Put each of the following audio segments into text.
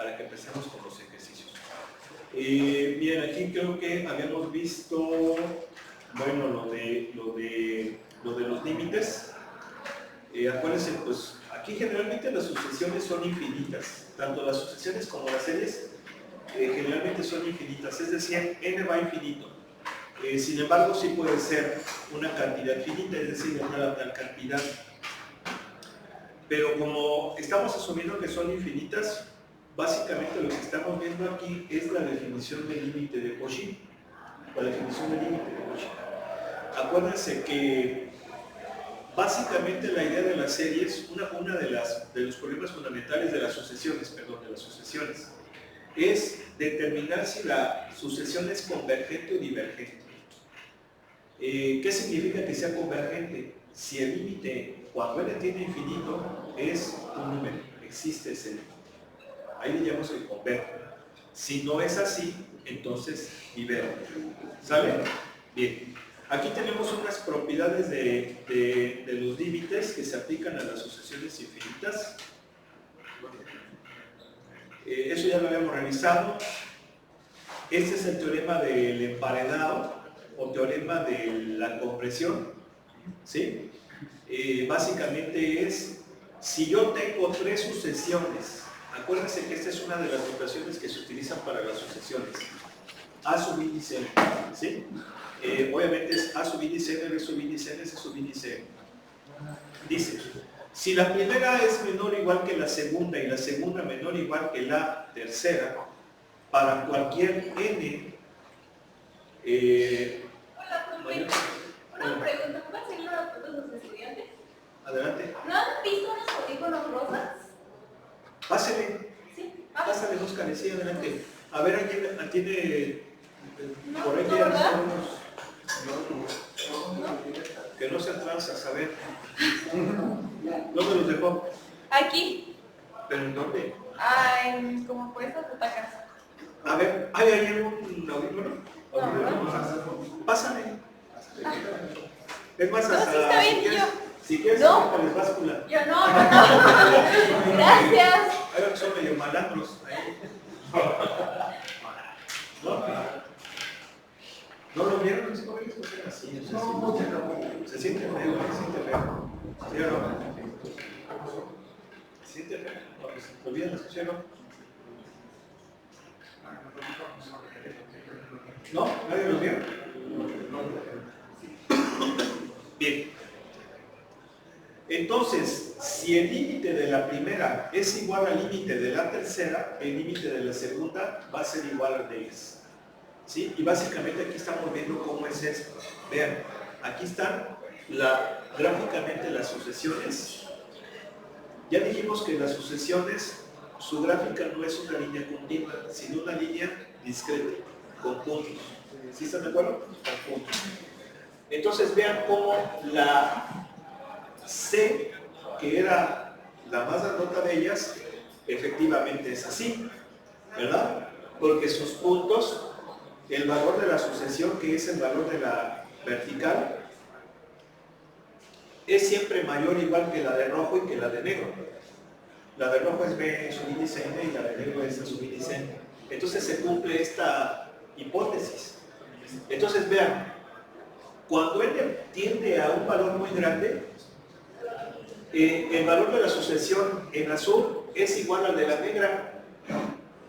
para que empecemos con los ejercicios. Bien, aquí creo que habíamos visto, bueno, lo de los límites. Acuérdense, pues aquí generalmente las sucesiones son infinitas, tanto las sucesiones como las series generalmente son infinitas, es decir, n va a infinito. Sin embargo, sí puede ser una cantidad finita, es decir, una tal cantidad. Pero como estamos asumiendo que son infinitas, básicamente lo que estamos viendo aquí es la definición del límite de Cauchy. La definición del límite de Cauchy. Acuérdense que básicamente la idea de las series, una de los problemas fundamentales de las sucesiones, es determinar si la sucesión es convergente o divergente. ¿Qué significa que sea convergente? Si el límite, cuando n tiende a infinito, es un número, existe ese límite. Ahí le llamamos el converge. Si no es así, entonces diverge. ¿Sale? Bien. Aquí tenemos unas propiedades de los límites que se aplican a las sucesiones infinitas. Eso ya lo habíamos revisado. Este es el teorema del emparedado o teorema de la compresión. ¿Sí? Básicamente es, si yo tengo tres sucesiones, acuérdense que esta es una de las notaciones que se utilizan para las sucesiones. A sub índice n, ¿sí? Obviamente es A sub índice n, B sub índice n, C sub índice n. Dice, si la primera es menor o igual que la segunda y la segunda menor o igual que la tercera, para cualquier n, una pregunta, ¿puedo hacerle una pregunta a los estudiantes? Adelante. ¿No han visto unos polígonos rosas? Pásale. Sí. Pásale, Óscar, sí, adelante. A ver, ¿alguien tiene No, por ahí no, ¿verdad? unos que no sean transas, a ver. ¿Dónde los dejó? Aquí. ¿Pero en dónde? Como por esas butacas. A ver, ¿hay ahí un audífono? No. Pásale. Es más, No, hasta sí está bien, si quieres, yo. si quieres No. aplicales báscula. Yo no. Gracias. Hay unos que son medio malandros ahí. ¿No lo vieron los jóvenes? Así, se siente feo, se siente feo. ¿Sí o no? ¿Se siente feo? No, pues se olvidan, ¿escucharon? ¿No? ¿Nadie los vio? Bien. Entonces, si el límite de la primera es igual al límite de la tercera, el límite de la segunda va a ser igual al de ellas. ¿Sí? Y básicamente aquí estamos viendo cómo es esto. Vean, aquí están gráficamente las sucesiones. Ya dijimos que las sucesiones, su gráfica no es una línea continua, sino una línea discreta, con puntos. ¿Sí están de acuerdo? Con puntos. Entonces vean cómo la C, que era la más grandota de ellas, efectivamente es así, ¿verdad? Porque sus puntos, el valor de la sucesión, que es el valor de la vertical, es siempre mayor o igual que la de rojo y que la de negro. La de rojo es B subíndice n y la de negro es A subíndice n. Entonces se cumple esta hipótesis. Entonces vean, cuando n tiende a un valor muy grande, el valor de la sucesión en azul es igual al de la negra.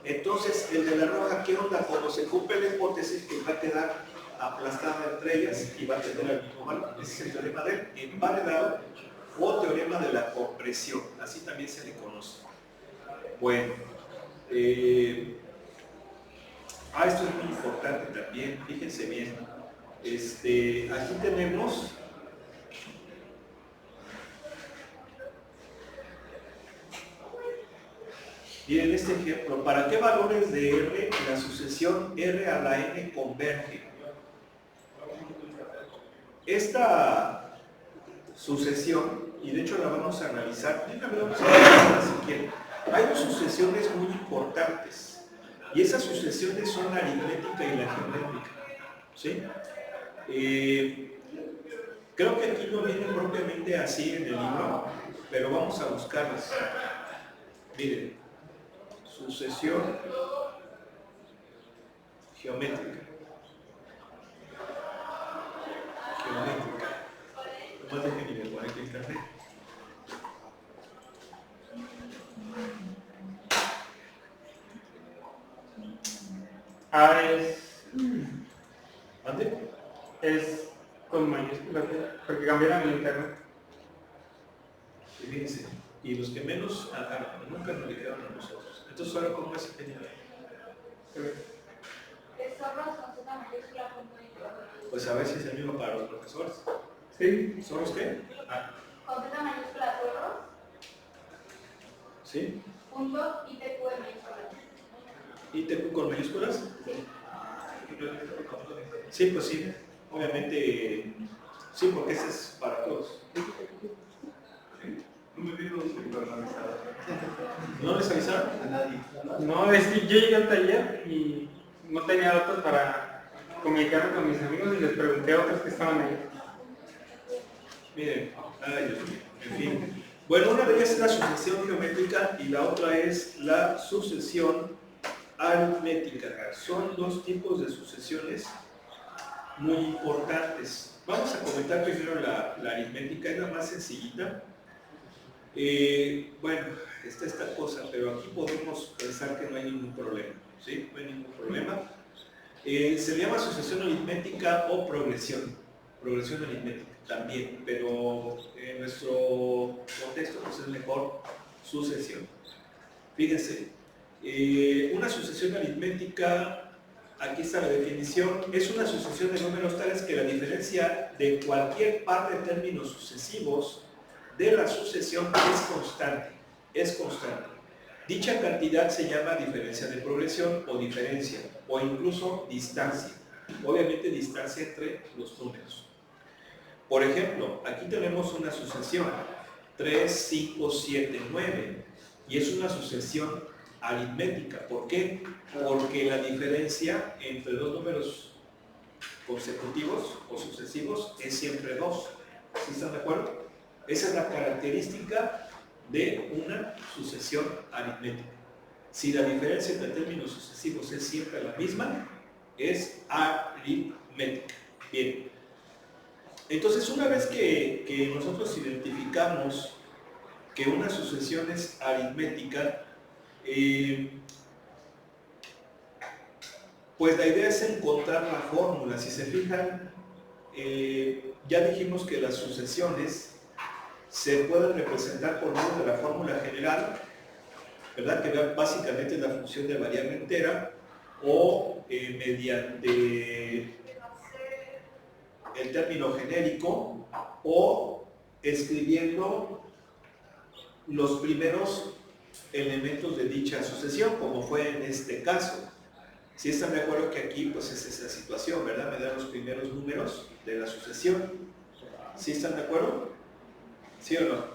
Entonces, el de la roja, ¿qué onda? Cuando se cumple la hipótesis, que va a quedar aplastada entre ellas y va a tener el mismo valor. Ese es el teorema del emparedado o teorema de la compresión. Así también se le conoce. Bueno, esto es muy importante también, fíjense bien. Aquí tenemos miren este ejemplo, ¿para qué valores de R la sucesión R a la N converge? Esta sucesión, y de hecho la vamos a analizar, si quieren, hay dos sucesiones muy importantes, y esas sucesiones son la aritmética y la geométrica. ¿Sí? Creo que aquí no viene propiamente así en el libro, pero vamos a buscarlas. Miren. sucesión geométrica. Nomás déjenme me poner aquí el café. ¿Dónde? Es con mayúsculas, porque cambiaron el internet. Y fíjense, y los que menos nunca nos dijeron a nosotros. Entonces, ahora, ¿cómo es genial? Pues a ver si es el mismo para los profesores. Sí. ¿Zorros qué? Con Z mayúscula zorros, ¿Sí? punto ITQ en mayúsculas. ¿ITQ con mayúsculas? Sí. Sí, pues sí. Obviamente, sí, porque ese es para todos. ¿No les avisaron? A nadie. No, es que yo llegué al taller y no tenía datos para comunicarme con mis amigos y les pregunté a otros que estaban ahí. Miren, ay Dios mío, en fin. Bueno, una de ellas es la sucesión geométrica y la otra es la sucesión aritmética. Son dos tipos de sucesiones muy importantes. Vamos a comentar primero la aritmética, es la más sencillita. Bueno, está esta cosa, pero aquí podemos pensar que no hay ningún problema, ¿sí? No hay ningún problema. Se le llama sucesión aritmética o progresión aritmética también, pero en nuestro contexto pues es mejor sucesión. Fíjense, una sucesión aritmética, aquí está la definición, es una sucesión de números tales que la diferencia de cualquier par de términos sucesivos de la sucesión es constante. Dicha cantidad se llama diferencia de progresión o diferencia, o incluso distancia. Obviamente distancia entre los números. Por ejemplo, aquí tenemos una sucesión 3, 5, 7, 9 y es una sucesión aritmética. ¿Por qué? Porque la diferencia entre dos números consecutivos o sucesivos es siempre 2. ¿Sí están de acuerdo? Esa es la característica de una sucesión aritmética. Si la diferencia entre términos sucesivos es siempre la misma, es aritmética. Bien. Entonces, una vez que nosotros identificamos que una sucesión es aritmética, pues la idea es encontrar la fórmula. Si se fijan, ya dijimos que las sucesiones se pueden representar por medio de la fórmula general, ¿verdad? Que básicamente es la función de variable entera, o mediante el término genérico, o escribiendo los primeros elementos de dicha sucesión, como fue en este caso. Si están de acuerdo que aquí pues es esa situación, ¿verdad? Me dan los primeros números de la sucesión. ¿Sí están de acuerdo? ¿Sí o no?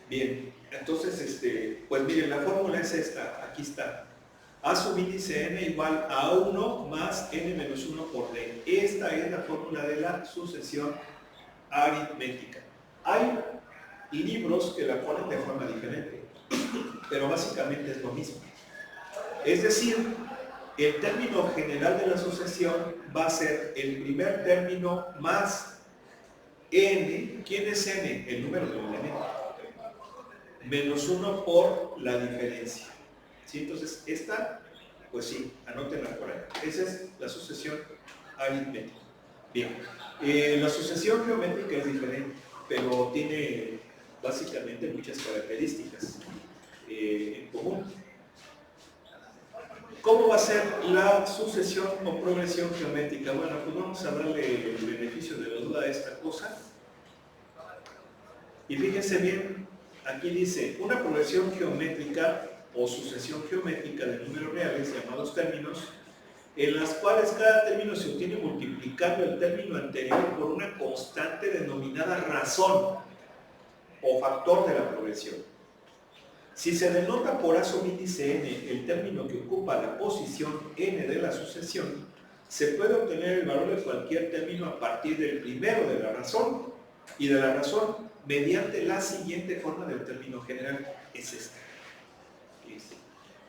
Bien, entonces, pues miren, la fórmula es esta, aquí está. A subíndice n igual a 1 más n menos 1 por d. Esta es la fórmula de la sucesión aritmética. Hay libros que la ponen de forma diferente, pero básicamente es lo mismo. Es decir, el término general de la sucesión va a ser el primer término más n. ¿Quién es n? El número de un elemento. Menos 1 por la diferencia. ¿Sí? Entonces, esta, pues sí, anótenla por ahí. Esa es la sucesión aritmética. Bien. La sucesión geométrica es diferente, pero tiene básicamente muchas características en común. ¿Cómo va a ser la sucesión o progresión geométrica? Bueno, pues vamos a darle el beneficio de la duda a esta cosa. Y fíjense bien, aquí dice, una progresión geométrica o sucesión geométrica de números reales, llamados términos, en las cuales cada término se obtiene multiplicando el término anterior por una constante denominada razón o factor de la progresión. Si se denota por A subíndice n el término que ocupa la posición n de la sucesión, se puede obtener el valor de cualquier término a partir del primero de la razón y de la razón mediante la siguiente forma del término general. Es esta.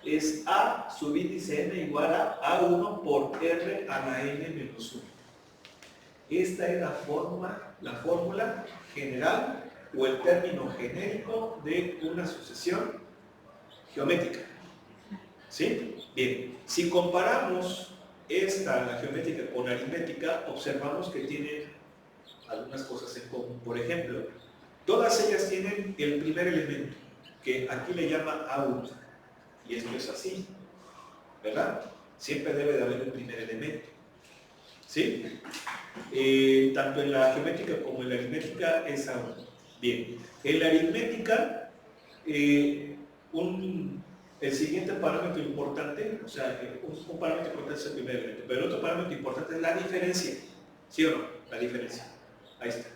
es A subíndice n igual a A1 por R a la n menos 1. Esta es la fórmula general o el término genérico de una sucesión geométrica. ¿Sí? Bien, si comparamos la geométrica con la aritmética, observamos que tienen algunas cosas en común. Por ejemplo, todas ellas tienen el primer elemento, que aquí le llama A1. Y esto es así, ¿verdad? Siempre debe de haber un primer elemento. ¿Sí? Tanto en la geométrica como en la aritmética es A1. Bien, en la aritmética, el siguiente parámetro importante, o sea, un parámetro importante es el primer elemento, pero el otro parámetro importante es la diferencia. ¿Sí o no? La diferencia. Ahí está.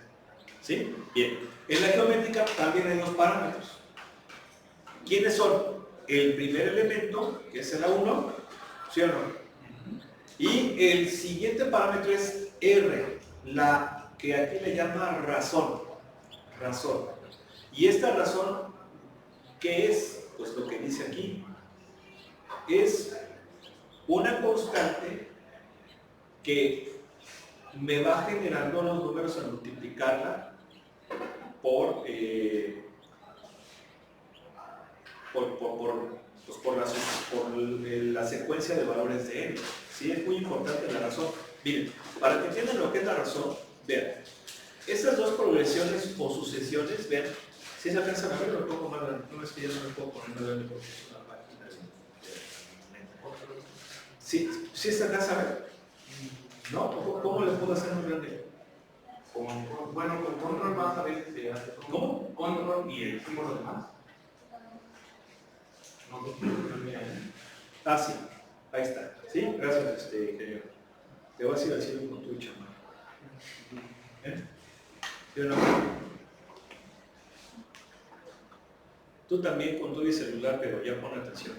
¿Sí? Bien. En la geométrica también hay dos parámetros. ¿Quiénes son? El primer elemento, que es el A1, ¿sí o no? Y el siguiente parámetro es R, la que aquí le llama razón. Razón. Y esta razón, ¿qué es? Pues lo que dice aquí. Es una constante que me va generando los números al multiplicarla por la secuencia de valores de n. ¿Sí? Es muy importante la razón. Miren, para que entiendan lo que es la razón, vean, estas dos progresiones o sucesiones, vean, si se alcanzan a ver, lo pongo más grande. No es que ya no me puedo poner más grande porque es una página. ¿Sí se alcanza a ver? ¿No? ¿Cómo le puedo hacer más grande? Bueno, con control más a veces se hace. ¿Cómo? Control y el símbolo de más. Ah, sí, ahí está. ¿Sí? Gracias, ingeniero. Te vas a ir al cielo con tu chama. ¿Eh? ¿Sí o no? Tú también con tu celular, pero ya pon atención.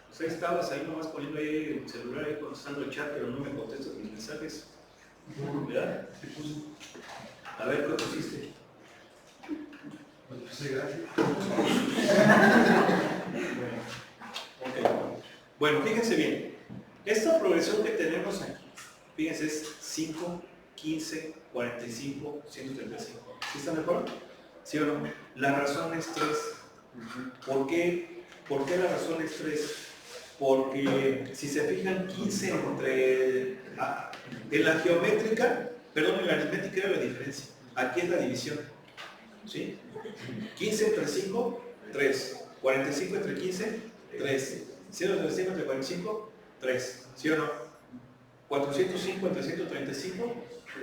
Pues ahí estabas, ahí nomás poniendo ahí el celular, ahí contestando el chat, pero no me contestas mis mensajes. ¿Verdad? A ver, ¿qué pusiste? Sí, gracias. Bueno, fíjense bien. Esta progresión que tenemos aquí, fíjense, es 5, 15, 45, 135. ¿Sí están de acuerdo? ¿Sí o no? La razón es 3. ¿Por qué la razón es 3? Porque si se fijan, 15 en la geométrica, perdón, en la aritmética era la diferencia. Aquí es la división. ¿Sí? 15 entre 5, 3. 45 entre 15, 3. 135 entre 45, 3. ¿Sí o no? 405 entre 135,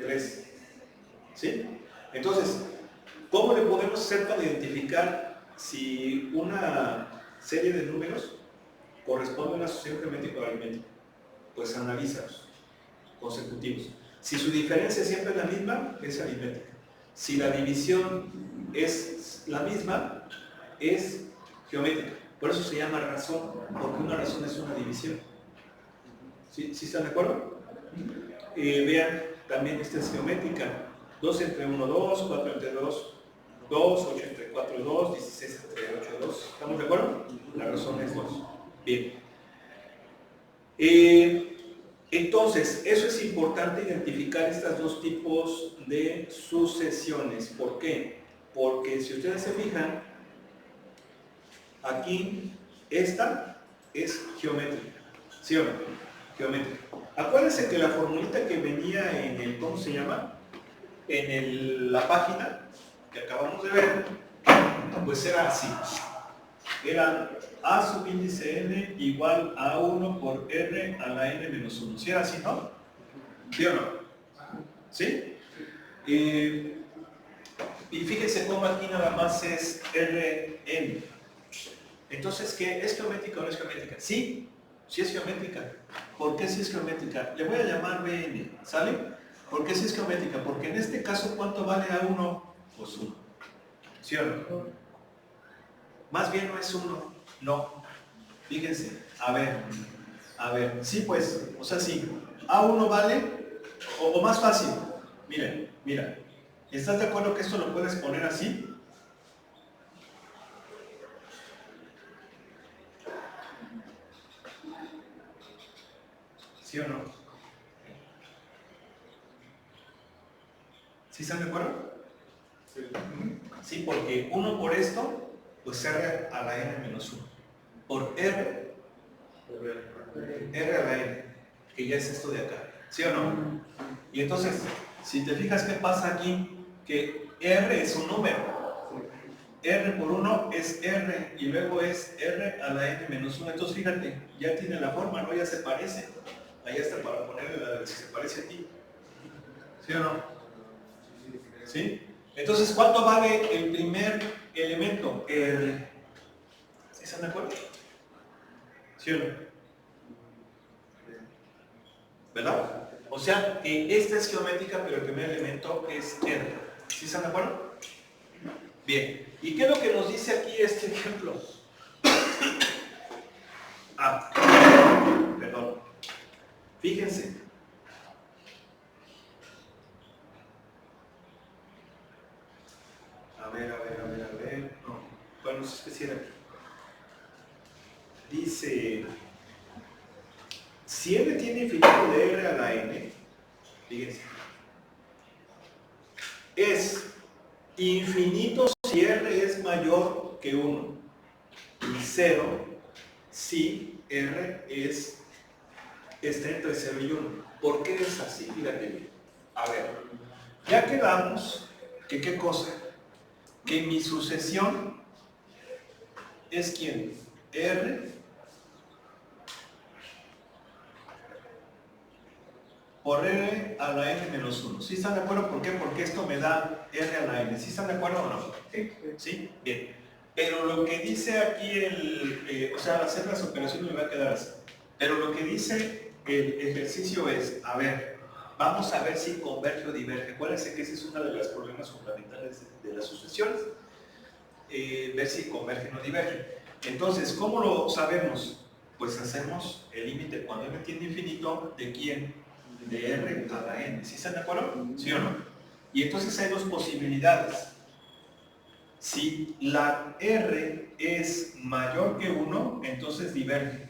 3. ¿Sí? Entonces, ¿cómo le podemos hacer para identificar si una serie de números corresponde a una sucesión geométrica o aritmética? Pues analízalos, consecutivos. Si su diferencia siempre es la misma, es aritmética. Si la división es la misma, es geométrica. Por eso se llama razón, porque una razón es una división. ¿Sí están de acuerdo? Vean, también esta es geométrica. 2 entre 1, 2, 4 entre 2, 2, 8 entre 4, 2, 16 entre 8, 2. ¿Estamos de acuerdo? La razón es 2. Bien. Entonces, eso es importante identificar estos dos tipos de sucesiones. ¿Por qué? Porque si ustedes se fijan, aquí, esta es geométrica. ¿Sí o no? Geométrica. Acuérdense que la formulita que venía en el, ¿cómo se llama? En la página que acabamos de ver, pues era así. Era A subíndice n igual a 1 por R a la n menos 1. ¿Sí era así, no? ¿Sí o no? ¿Sí? Y fíjense cómo aquí nada más es Rn. Entonces, ¿qué? ¿Es geométrica o no es geométrica? Sí, sí es geométrica. ¿Por qué sí es geométrica? Le voy a llamar Bn, ¿sale? ¿Por qué sí es geométrica? Porque en este caso, ¿cuánto vale A1? Pues 1. ¿Sí o no? Más bien no es 1, no. Fíjense, a ver, sí pues, o sea, sí. A1 vale, o más fácil, mira, ¿estás de acuerdo que esto lo puedes poner así? ¿Sí o no? ¿Sí están de acuerdo? Sí, porque 1 por esto, pues R a la n menos 1. Por R a la n, que ya es esto de acá. ¿Sí o no? Y entonces, si te fijas qué pasa aquí, que R es un número. R por 1 es R y luego es R a la n menos 1. Entonces fíjate, ya tiene la forma, ¿no? Ya se parece. Ahí está para ponerle la de si se parece a ti. ¿Sí o no? ¿Sí? Entonces, ¿cuánto vale el primer elemento? R. ¿Sí están de acuerdo? ¿Sí o no? ¿Verdad? O sea, que esta es geométrica, pero el primer elemento es R. ¿Sí están de acuerdo? Bien. ¿Y qué es lo que nos dice aquí este ejemplo? Perdón. Fíjense. A ver. No. Bueno, no sé qué decir aquí. Dice, si n tiene infinito de R a la n, fíjense, es infinito si R es mayor que 1 y 0 si R está entre 0 y 1. ¿Por qué es así? Fíjate bien. A ver, ya quedamos que ¿qué cosa? Que mi sucesión es ¿quién? R por R a la n menos 1. ¿Sí están de acuerdo? ¿Por qué? Porque esto me da R a la n. ¿Sí están de acuerdo o no? ¿Sí? Bien. Pero lo que dice aquí o sea, al hacer las operaciones me va a quedar así. Pero lo que dice el ejercicio es, a ver, vamos a ver si converge o diverge. Acuérdense que ese es uno de los problemas fundamentales de las sucesiones. Ver si convergen o divergen. Entonces, ¿cómo lo sabemos? Pues hacemos el límite cuando n tiende a infinito, ¿de quién? De R a la n. ¿Sí están de acuerdo? ¿Sí o no? Y entonces hay dos posibilidades. Si la R es mayor que 1, entonces diverge.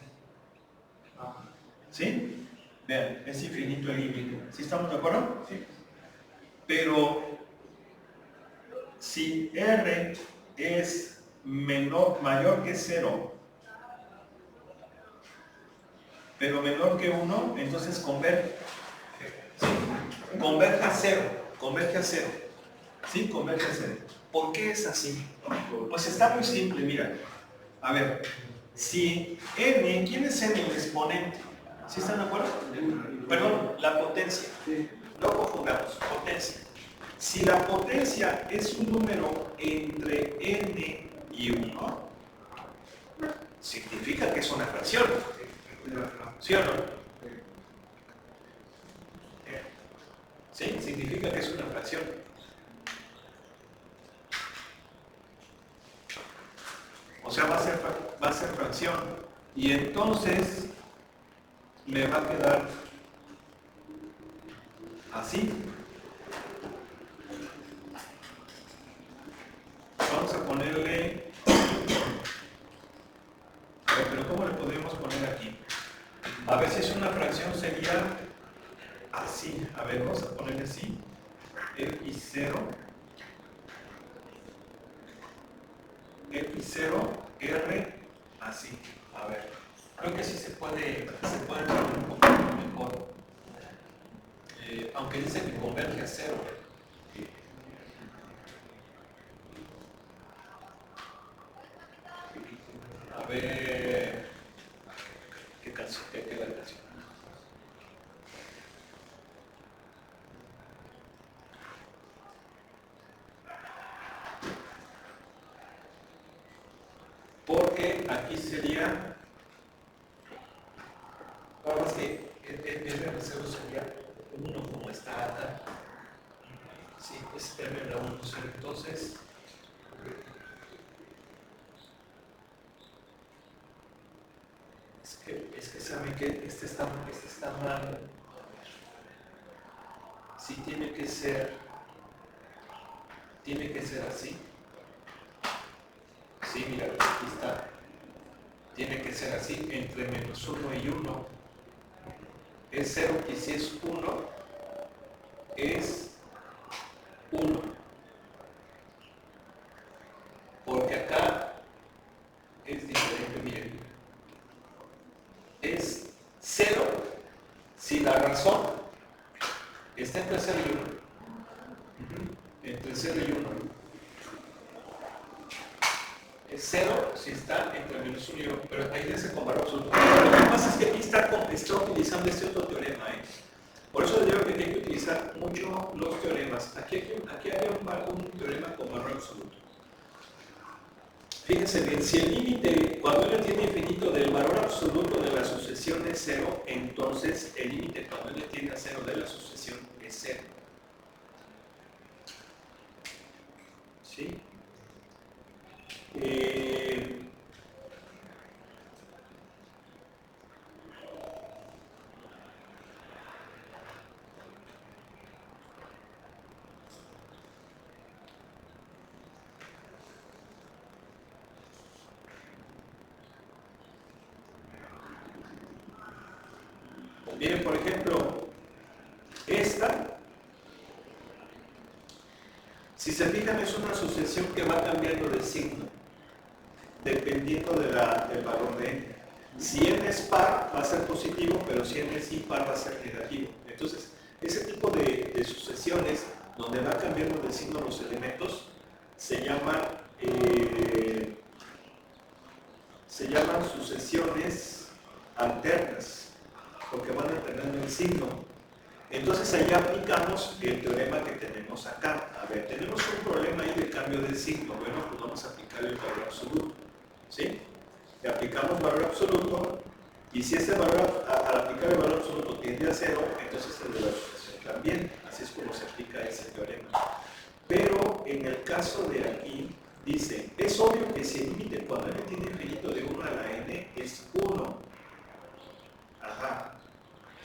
¿Sí? Vean, es infinito el límite. ¿Sí estamos de acuerdo? Sí. Pero si R es mayor que 0, pero menor que 1, entonces converge. ¿Sí? Converge a 0. Converge a 0. ¿Sí? Converge a 0. ¿Por qué es así? Pues está muy simple, mira. A ver, si n, ¿quién es n? El exponente. ¿Sí están de acuerdo? Perdón, la potencia. No confundamos, potencia. Si la potencia es un número entre n y 1, significa que es una fracción. ¿Sí o no? ¿Sí? Significa que es una fracción. O sea, va a ser fracción. Y entonces me va a quedar así. Vamos a ponerle... A ver, pero ¿cómo le podríamos poner aquí? A ver si es una fracción sería así. A ver, vamos a ponerle así. X0. X0, R, así. A ver, creo que sí se puede poner un poco mejor. Aunque dice que converge a 0. A ver, ¿qué canción? ¿Qué queda la canción? Porque aquí sería, ahora sí, R0 sería 1 como está acá. Sí, es R1, entonces es que saben que este está mal. Sí, tiene que ser así. Sí, mira, aquí está. Tiene que ser así, entre menos 1 y 1. es 0 y si es 1, es 1. Porque acá es diferente, miren. Es 0 si la razón está entre 0 y 1. Entre 0 y 1. Es 0 si está entre menos 1 y 1, pero ahí dice con valor absoluto. Lo que pasa es que aquí está utilizando este otro teorema. Por eso les digo que hay que utilizar mucho los teoremas. Aquí había un teorema con valor absoluto. Fíjense bien, si el límite, cuando n tiene infinito del valor absoluto de la sucesión es 0, entonces el límite cuando n tiende a 0 de la sucesión es 0. ¿Sí? Miren, por ejemplo, esta, si se fijan, es una sucesión que va cambiando de signo, dependiendo del valor de n. Si n es par, va a ser positivo, pero si n es impar, va a ser negativo. Entonces, ese tipo de sucesiones, donde va cambiando de signo los elementos, se llaman sucesiones alternas, porque van alternando el signo. Entonces ahí aplicamos el teorema que tenemos acá. A ver, tenemos un problema ahí de cambio de signo. Bueno, pues vamos a aplicar el valor absoluto. ¿Sí? Le aplicamos valor absoluto y si ese valor, al aplicar el valor absoluto tiende a 0, entonces el de la sucesión también. Así es como se aplica ese teorema. Pero en el caso de aquí, dice, es obvio que si el límite cuando n tiene infinito de 1 a la n es 1. Ajá.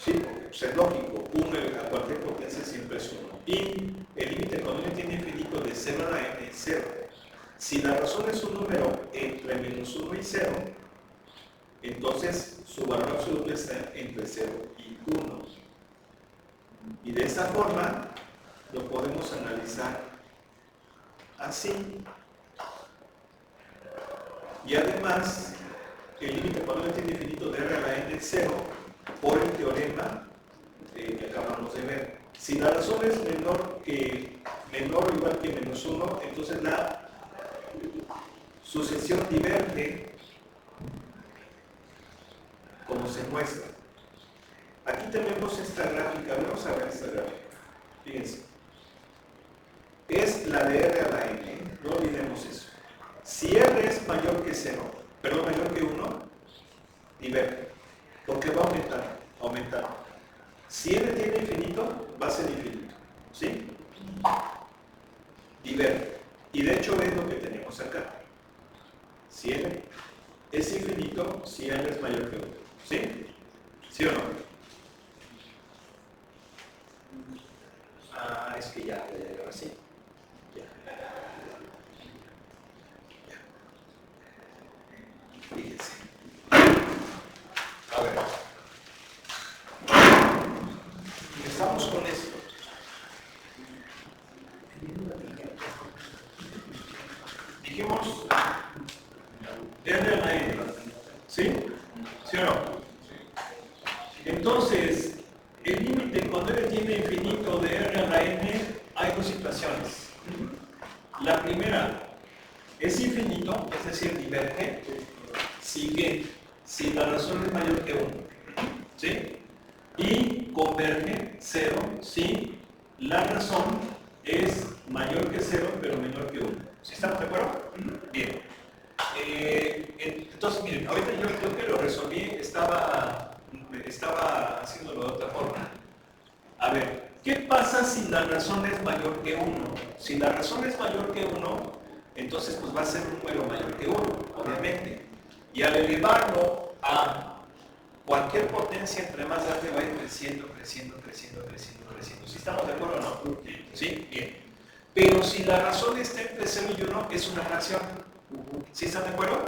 Sí, porque pues, es lógico, 1 a cualquier potencia siempre es 1. Y el límite cuando n tiene infinito de 0 a la n es 0. Si la razón es un número entre menos 1 y 0, entonces su valor absoluto está entre 0 y 1. Y de esa forma lo podemos analizar así. Y además, el límite cuando n tiene infinito de r a la n es 0 por el teorema que acabamos de ver. Si la razón es menor o igual que menos 1, entonces la sucesión diverge como se muestra. Aquí tenemos esta gráfica, vamos a ver esta gráfica. Fíjense. Es la de r a la n, no olvidemos eso. Si r es mayor que 0, perdón, mayor que 1, diverge, porque va a aumentar. Si n tiene infinito, va a ser infinito, ¿sí? Diverge. Y de hecho es lo que tenemos acá. Si n es infinito, si n es mayor que 1, ¿sí? ¿Sí o no? Ah, es que ya, ahora sí. Fíjense. A ver. Empezamos con esto. Dijimos R a la N. ¿Sí? ¿Sí o no? Entonces, el límite cuando n tiene infinito de R a la N, hay dos situaciones. La primera es infinito, es decir, diverge. Sigue si la razón es mayor que 1, ¿sí? Y converge 0 si la razón es mayor que 0 pero menor que 1. ¿Sí estamos de acuerdo? Bien. Entonces, miren, ahorita yo creo que lo resolví, estaba haciéndolo de otra forma. A ver, ¿qué pasa si la razón es mayor que 1? Si la razón es mayor que 1, entonces pues va a ser un número mayor que 1, obviamente. Y al elevarlo a cualquier potencia, entre más grande va a ir creciendo. ¿Sí estamos de acuerdo o no? ¿Sí? Bien. Pero si la razón está entre 0 y 1, es una fracción. ¿Sí están de acuerdo?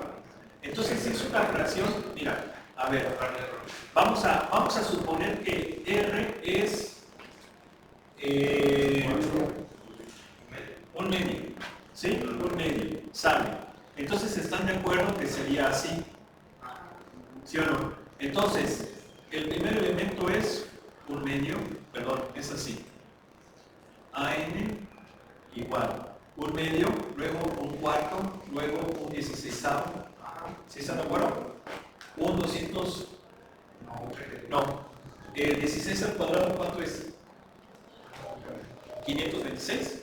Entonces, si es una fracción, mira, a ver, vamos Vamos a suponer que R es un medio, ¿sí? Un medio, sale. Entonces, ¿están de acuerdo que sería así? ¿Sí o no? Entonces, el primer elemento es un medio, perdón, es así. AN igual un medio, luego un cuarto, luego un 16avo. ¿Sí están de acuerdo? Un 200. No. El 16 al cuadrado, ¿cuánto es? 526.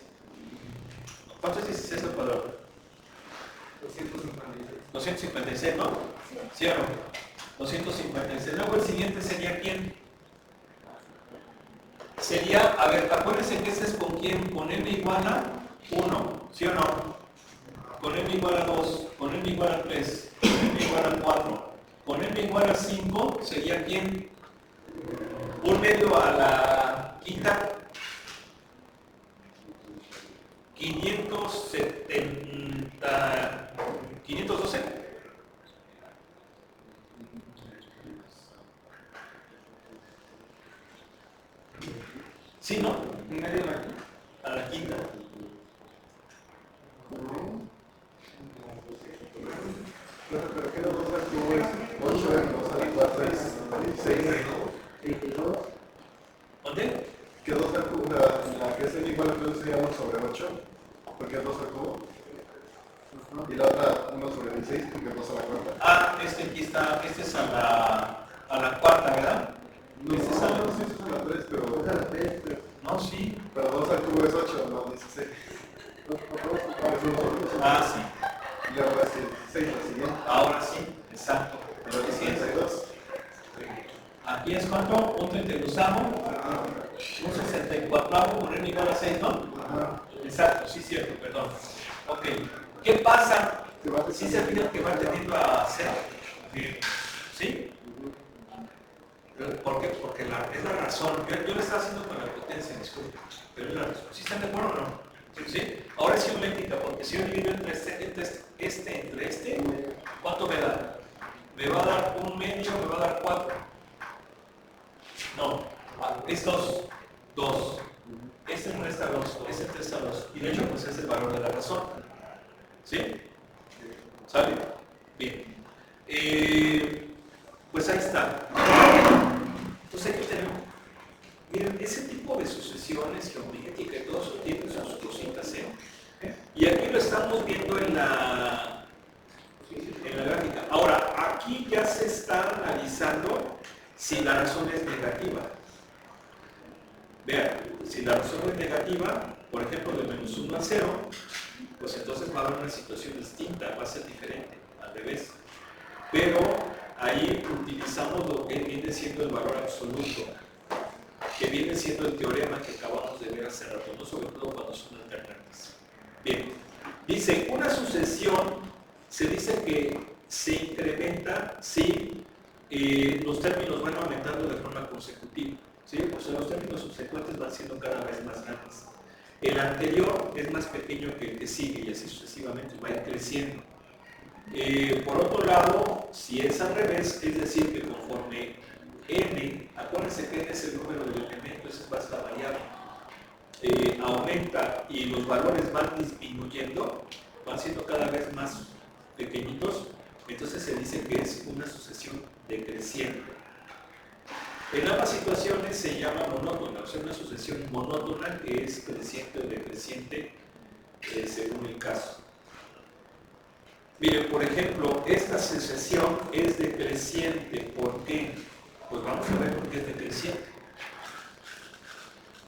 ¿Cuánto es 16 al cuadrado? 256, ¿no? ¿Sí o no? 256. Luego el siguiente sería ¿quién? Sería, a ver, acuérdense que este es con quién, con m igual a 1, ¿sí o no? Con m igual a 2, con m igual a 3, con m igual a 4, con m igual a 5 sería quién? Un medio a la quinta. 512. ¿Sí, no? Un medio A la quinta. Pero ¿qué 2 al cubo es 8, 2 al 4 es 6? ¿Dónde? ¿Qué 2 al cubo? La que es m igual a 2 sería 1 sobre 8, porque es 2 al cubo. Y la otra 1 sobre 16, porque es 2 a la cuarta. Ah, este aquí está, este es a la cuarta, ¿verdad? No, Este es a la... no, sí, es a la 3, pero... No, sí. Pero 2 al cubo es 8, no 16. Ah, sí. Y luego es 16 la siguiente. Ahora sí, exacto. Y luego es 32. Aquí es cuánto, un 32avo, un 64avo, poner igual a 6, ¿no? Exacto, sí, cierto, perdón. Ok, ¿qué pasa? ¿Sí se fijan que va tendiendo a 0? ¿Sí? ¿Por qué? Porque es la razón. Yo lo estaba haciendo con la potencia, disculpe, pero es la razón. ¿Sí están de acuerdo o no? ¿Sí? Ahora es geométrica, porque si yo divido entre este, ¿cuánto me da? Me va a dar un medio, me va a dar 4. No, es 2. Este no está 2, este está 2. Y de hecho, pues es el valor de la razón. ¿Sí? ¿Sale? Bien. Pues ahí está. Entonces aquí tenemos. Miren, ese tipo de sucesiones geométricas y todo eso tiene sus cositas, ¿eh? Y aquí lo estamos viendo en la gráfica. Ahora, aquí ya se está analizando si la razón es negativa. Vean, si la razón es negativa, por ejemplo, de menos 1 a 0, pues entonces va a haber una situación distinta, va a ser diferente, al revés. Pero ahí utilizamos lo que viene siendo el valor absoluto, que viene siendo el teorema que acabamos de ver hace rato, ¿no? Sobre todo cuando son alternantes. Bien, dice, una sucesión se dice que se incrementa si los términos van aumentando de forma consecutiva, ¿sí? O sea, los términos subsecuentes van siendo cada vez más grandes. El anterior es más pequeño que el que sigue y así sucesivamente va a ir creciendo. Por otro lado, si es al revés, es decir, que conforme n, acuérdense que n es el número del elemento, esa es la variable, aumenta y los valores van disminuyendo, van siendo cada vez más pequeñitos, entonces se dice que es una sucesión decreciente. En ambas situaciones se llama monótona, o sea, una sucesión monótona que es creciente o decreciente según el caso. Miren, por ejemplo, esta sucesión es decreciente. ¿Por qué? Pues vamos a ver por qué es decreciente.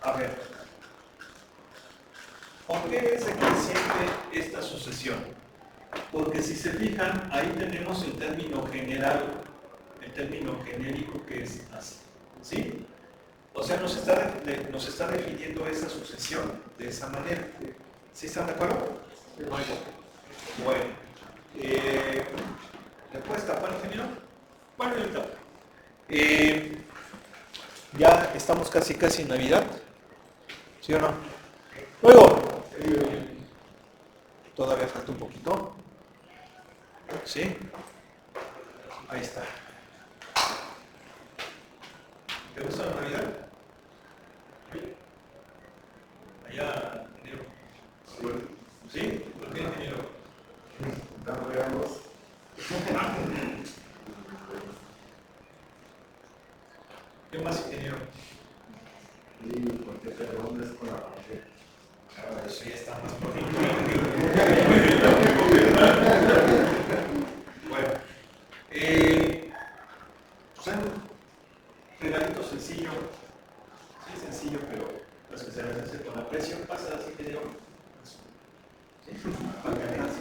A ver, ¿por qué es decreciente esta sucesión? Porque si se fijan, ahí tenemos el término general, el término genérico que es así, ¿sí? O sea, nos está definiendo esa sucesión de esa manera. ¿Sí están de acuerdo? Bueno. ¿Le puedes tapar, ingeniero? Bueno, yo tapo. Ya estamos casi en Navidad. ¿Sí o no? Luego. Todavía falta un poquito. ¿Sí? Ahí está. ¿Te gusta la Navidad? Allá, ingeniero. ¿Sí? ¿Por qué, ingeniero? Estamos regalos. ¿Qué más, ingeniero? Y porque te reúnes con la familia. Ahora eso ya está más bonito. Bueno, pues hay un regalito sencillo, sí, sencillo, pero los que se deben hacer con aprecio. Pasa así que digo, ¿sí? Para ganarse.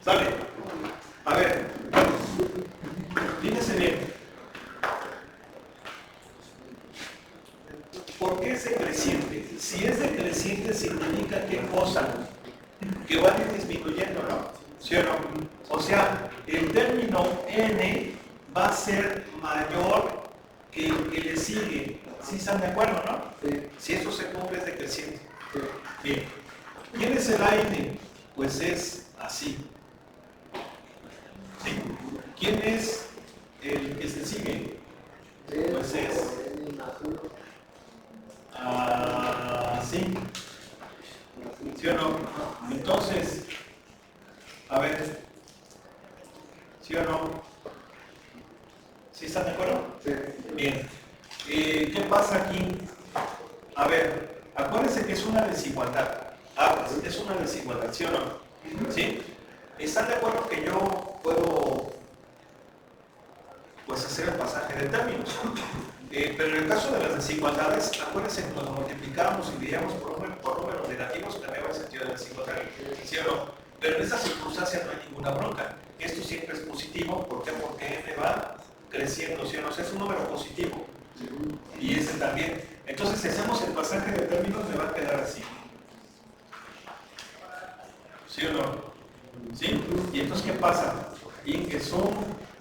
Sale. A ver, fíjense bien. ¿Por qué es decreciente? Si es decreciente significa qué cosa, que va a ir disminuyendo, ¿no? ¿Sí o no? O sea, el término n va a ser mayor que el que le sigue. ¿Sí están de acuerdo, no? Sí. Si esto se cumple es decreciente. Sí. Bien. ¿Quién es el AN? Pues es así. ¿Sí? ¿Quién es el que se sigue? Pues es así. ¿Sí o no? Entonces, a ver, ¿sí o no? ¿Sí están de acuerdo? Sí. Bien. ¿Qué pasa aquí? A ver, acuérdense que es una desigualdad. Pues es una desigualdad, ¿sí o no? ¿Sí? ¿Están de acuerdo que yo puedo pues hacer el pasaje de términos? Pero en el caso de las desigualdades, acuérdense que cuando multiplicamos y dividíamos por números negativos, cambiaba el sentido de desigualdad, ¿sí o no? Pero en esta circunstancia no hay ninguna bronca. Esto siempre es positivo, ¿por qué? Porque n va creciendo, ¿sí o no? O sea, es un número positivo. Y ese también. Entonces, si hacemos el pasaje de términos, me va a quedar así. ¿Sí o no? ¿Sí? Y entonces, ¿qué pasa? Y que son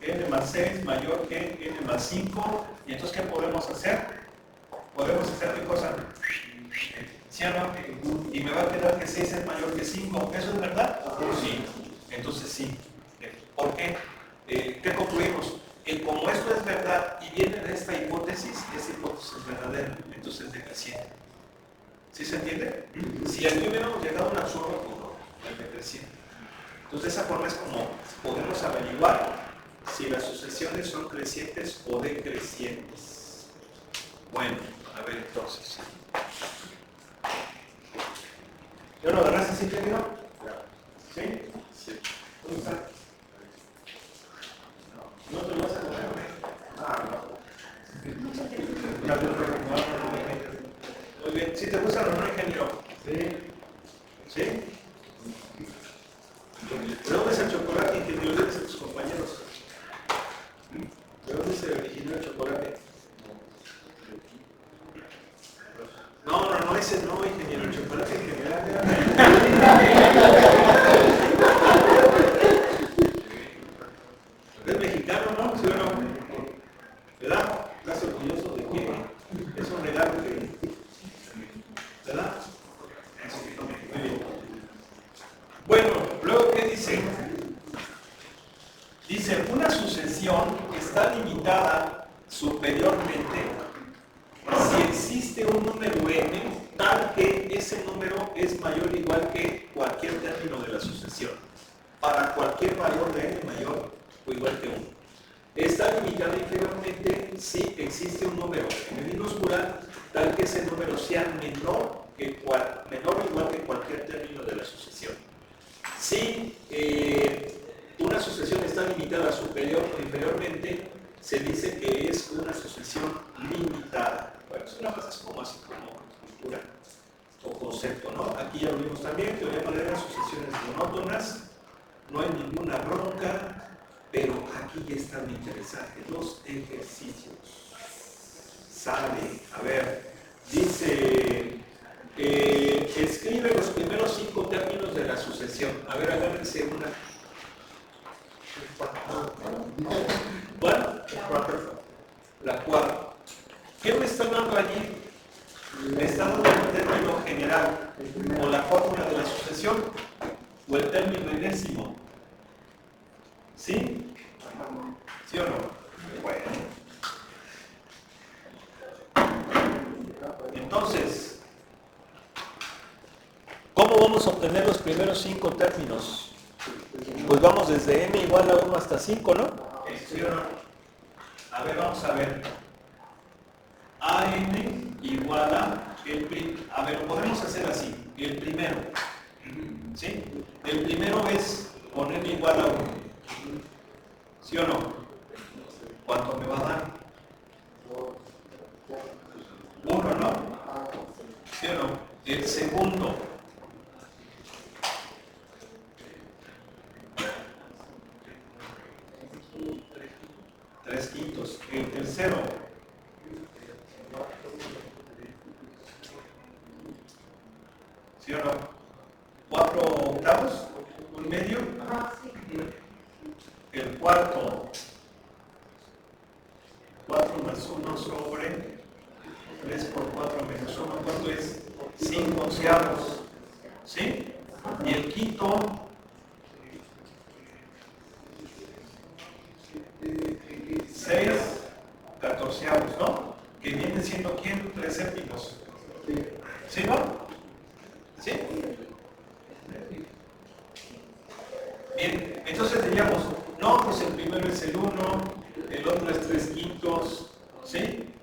n más 6 mayor que n más 5. ¿Y entonces qué podemos hacer? Podemos hacer qué cosa. ¿Sí o no? Y me va a quedar que 6 es mayor que 5. ¿Eso es verdad? Sí. Entonces sí. ¿Por qué? ¿Qué concluimos? Que como esto es verdad y viene de esta hipótesis, esa hipótesis es verdadera. Entonces es decreciente. ¿Sí se entiende? Si aquí hubiéramos llegado a un absurdo, pues no, es decreciente. Entonces de esa forma es como podemos averiguar si las sucesiones son crecientes o decrecientes. Bueno, a ver entonces. ¿Ya lo agarraste así, ingeniero? ¿Sí? Sí. ¿Dónde está? ¿No te lo vas a comer? No. Muy bien. ¿Sí te gusta o no, ingeniero? Sí. ¿Sí? ¿De dónde es el chocolate, ingeniero? ¿De tus compañeros? ¿De dónde se originó el chocolate? No, ese no, ingeniero. El chocolate en general. Es mexicano, ¿no? ¿Sí o no? ¿Verdad? ¿Estás orgulloso de que es un regalo que... ¿Verdad? Muy bien. Bueno, luego, ¿qué dice? Dice, una sucesión está limitada superiormente si existe un número n tal que ese número es mayor o igual que cualquier término de la sucesión, para cualquier valor de n mayor o igual que 1. Está limitada inferiormente si existe un número n minúscula tal que ese número sea menor o igual que cualquier término de la sucesión. Si una sucesión está limitada superior o inferiormente, se dice que es una sucesión limitada. Bueno, es una cosa como así como estructura o concepto, ¿no? Aquí ya lo vimos también, teoría de las sucesiones monótonas, no hay ninguna bronca, pero aquí ya está muy interesante, los ejercicios. Sale, a ver, dice, escribe los primeros 5 términos de la sucesión. A ver, agárrense una. ¿Cuál? La 4. ¿Qué me está dando allí? Me está dando el término general, o la fórmula de la sucesión, o el término enésimo. ¿Sí? ¿Sí o no? Bueno. a obtener los primeros 5 términos? Pues vamos desde n igual a 1 hasta 5, ¿no? ¿Sí o no? A ver, vamos a ver. AN igual a a ver, lo podemos hacer así. El primero. ¿Sí? El primero es con n igual a 1. ¿Sí o no? ¿Cuánto me va a dar? 1, ¿no? ¿Sí o no? El segundo. Tres quintos. El tercero. ¿Sí o no? 4 octavos. Un medio. El cuarto. 4 más 1 sobre 3 por 4 menos 1. ¿Cuánto es? 5 onceavos. ¿Sí? Y el quinto. 6 catorceavos, ¿no? Que viene siendo ¿quién? 3 séptimos. ¿Sí, no? ¿Sí? Bien, entonces diríamos, no, pues el primero es el 1, el otro es 3 quintos, ¿sí?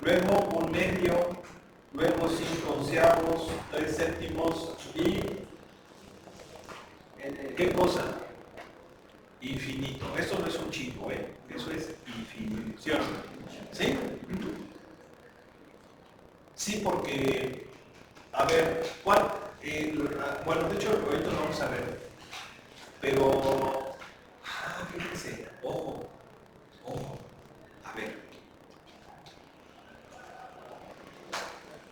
Luego un medio, luego 5 onceavos, 3 séptimos y ¿qué cosa? Infinito. Esto no es un chico, ¿eh? Eso es infinito. ¿Sí o no? ¿Sí? Sí, porque, a ver, ¿cuál? Bueno, de hecho, ahorita lo vamos a ver. Pero, fíjense, ojo, a ver.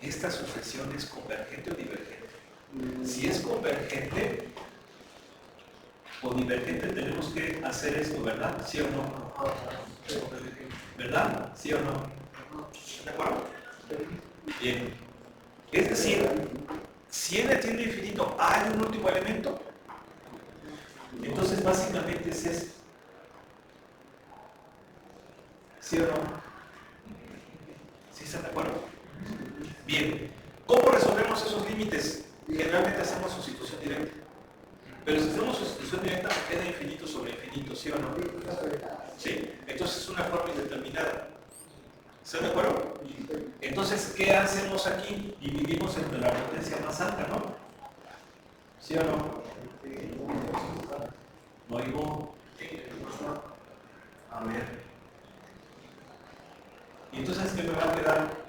¿Esta sucesión es convergente o divergente? Si es convergente o divergente, tenemos que hacer esto, ¿verdad? ¿Sí o no? ¿Verdad? ¿Sí o no? ¿De acuerdo? Bien. Es decir, si n tiende a infinito, ¿hay un último elemento? Entonces, básicamente es esto. ¿Sí o no? ¿Sí están de acuerdo? Bien. ¿Cómo resolvemos esos límites? Generalmente hacemos sustitución directa. Pero si hacemos sustitución directa, queda infinito sobre infinito, ¿sí o no? ¿Sí? Entonces es una forma indeterminada. ¿Están de acuerdo? Entonces, ¿qué hacemos aquí? Dividimos entre la potencia más alta, ¿no? ¿Sí o no? ¿No oigo? A ver. ¿Y entonces qué me va a quedar?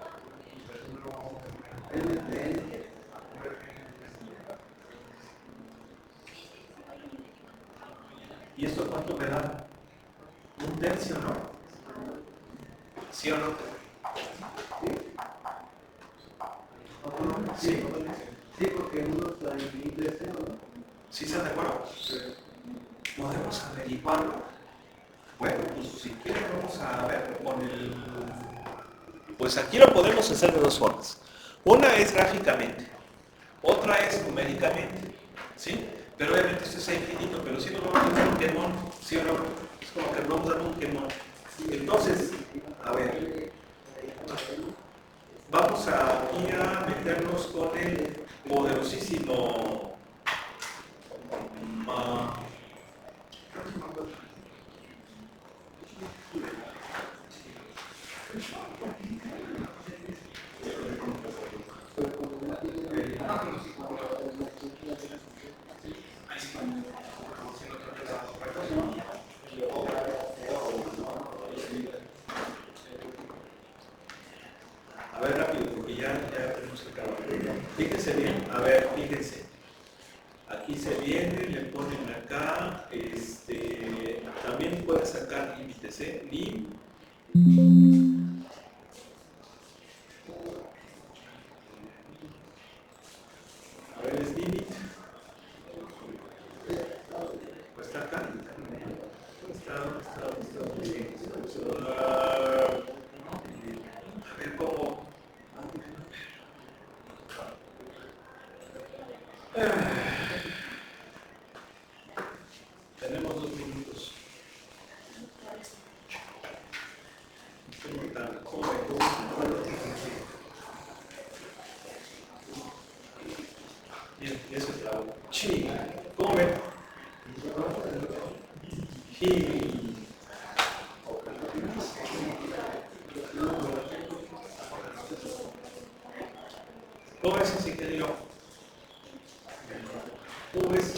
¿Y esto cuánto me da? Un tercio, ¿no? ¿Sí o no? Sí. Sí, porque uno está infinito de cero, ¿no? ¿Sí están de acuerdo? ¿Podemos averiguarlo? Bueno, pues si quieren vamos a ver con el... Pues aquí lo podemos hacer de dos formas. Una es gráficamente, otra es numéricamente, ¿sí? Pero obviamente esto es infinito, pero si nos vamos a dar un quemón, ¿sí o no? Es como que nos vamos a dar un quemón. Entonces, a ver, vamos aquí a meternos con el poderosísimo... A ver, rápido, porque ya tenemos que acabar. Fíjense bien, a ver, fíjense. Aquí se viene, le ponen acá, también pueden sacar límites, ¿eh? A ver, es límite. Pues está acá. A ver cómo. Tenemos 2 minutos. Bien, eso es la U. Chi. ¿Cómo ven? Chi. ¿Cómo ves ese ingeniero? ¿Cómo ves?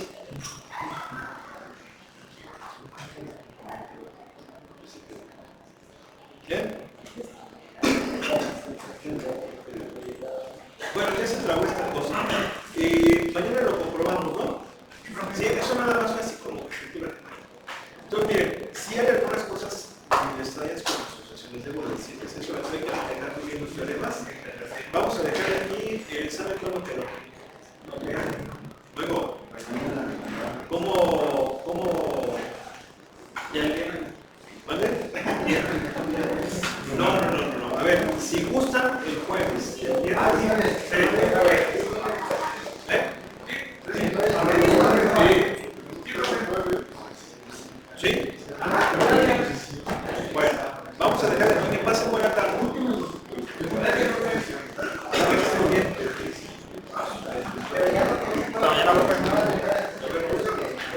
¿Qué? Bueno, ya se trabó esta cosa. Mañana lo comprobamos, ¿no? Sí, eso nada más fue así como escritura. Entonces, miren, si hay algunas cosas extrañas con las asociaciones, debo decirles eso, hay que dejar muy bien los teoremas. Vamos a dejar aquí, ¿saben cómo quedó? Luego, ¿cómo? Ya vienen. ¿Vale? No. A ver, si gustan, el jueves. El viernes. ¿Sí? Bueno, vamos a dejar aquí que pasen buena tarde.